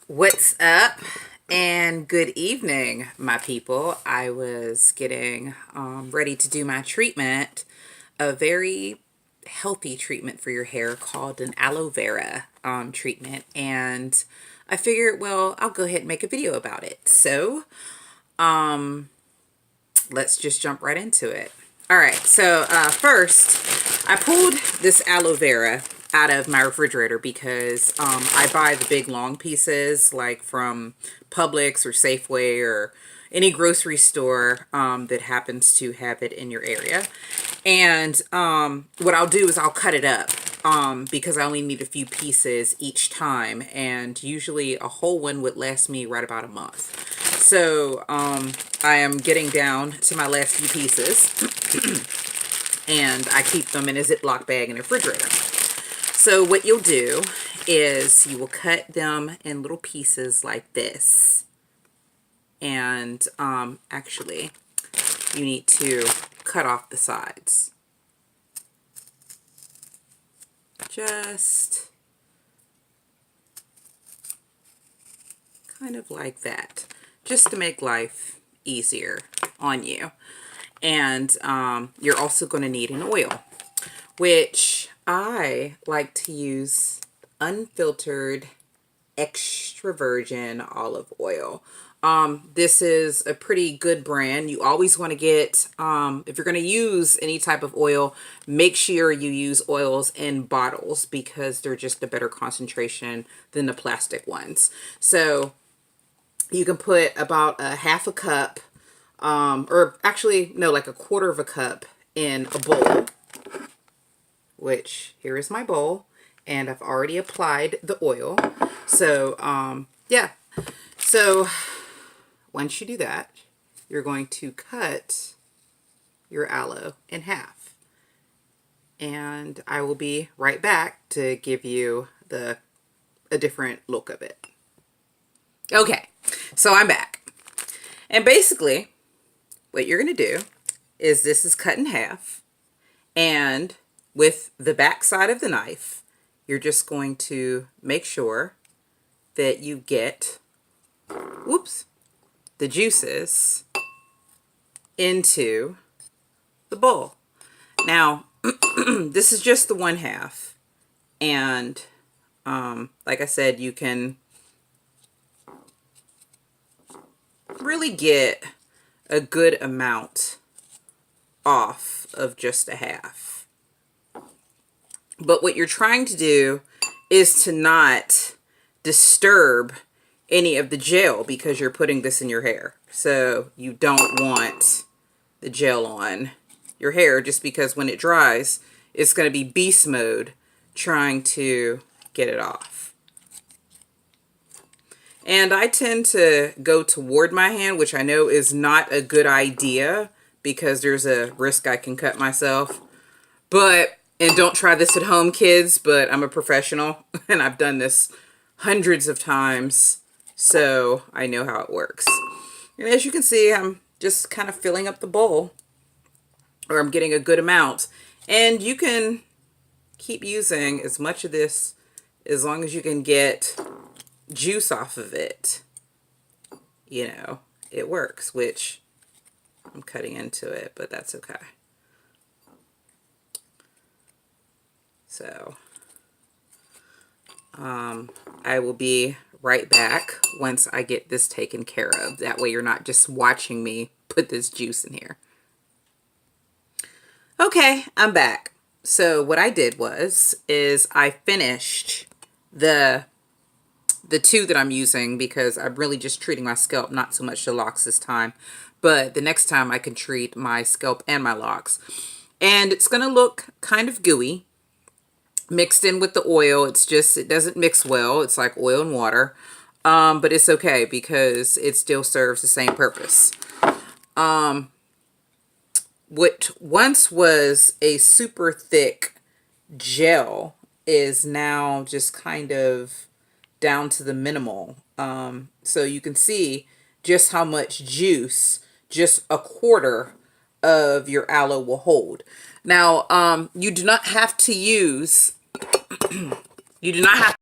What's up and good evening, my people. I was getting ready to do my treatment, a very healthy treatment for your hair called an aloe vera treatment, and I figured, well, I'll go ahead and make a video about it. So let's just jump right into it. All right, so first I pulled this aloe vera out of my refrigerator because I buy the big long pieces like from Publix or Safeway or any grocery store that happens to have it in your area. And what I'll do is I'll cut it up because I only need a few pieces each time, and usually a whole one would last me right about a month. So I am getting down to my last few pieces and I keep them in a Ziploc bag in the refrigerator. So what you'll do is you will cut them in little pieces like this. And actually, you need to cut off the sides. Just kind of like that. Just to make life easier on you. And you're also going to need an oil, which I like to use unfiltered extra virgin olive oil. This is a pretty good brand. You always want to get, if you're going to use any type of oil, make sure you use oils in bottles because they're just a better concentration than the plastic ones. So you can put about a half a cup, or actually, no, like a quarter of a cup in a bowl, which here is my bowl, and I've already applied the oil. So, yeah. So once you do that, you're going to cut your aloe in half. And I will be right back to give you a different look of it. Okay, so I'm back. And basically, what you're going to do is this is cut in half. And with the back side of the knife, you're just going to make sure that you get, the juices into the bowl. Now, this is just the one half. And like I said, you can really get a good amount off of just a half. But what you're trying to do is to not disturb any of the gel because you're putting this in your hair. So you don't want the gel on your hair just because when it dries, it's going to be beast mode trying to get it off. And I tend to go toward my hand, which I know is not a good idea because there's a risk I can cut myself. And don't try this at home, kids, but I'm a professional and I've done this hundreds of times, so I know how it works. And as you can see, I'm just kind of filling up the bowl, or I'm getting a good amount. And you can keep using as much of this as long as you can get juice off of it. You know, it works, which I'm cutting into it, but that's okay. So I will be right back once I get this taken care of. That way you're not just watching me put this juice in here. Okay, I'm back. So what I did is I finished the two that I'm using because I'm really just treating my scalp, not so much the locks this time. But the next time I can treat my scalp and my locks. And it's going to look kind of gooey mixed in with the oil. It's just, it doesn't mix well. It's like oil and water. But it's okay because it still serves the same purpose. What once was a super thick gel is now just kind of down to the minimal. So you can see just how much juice just a quarter of your aloe will hold. Now, you do not have to use, you do not have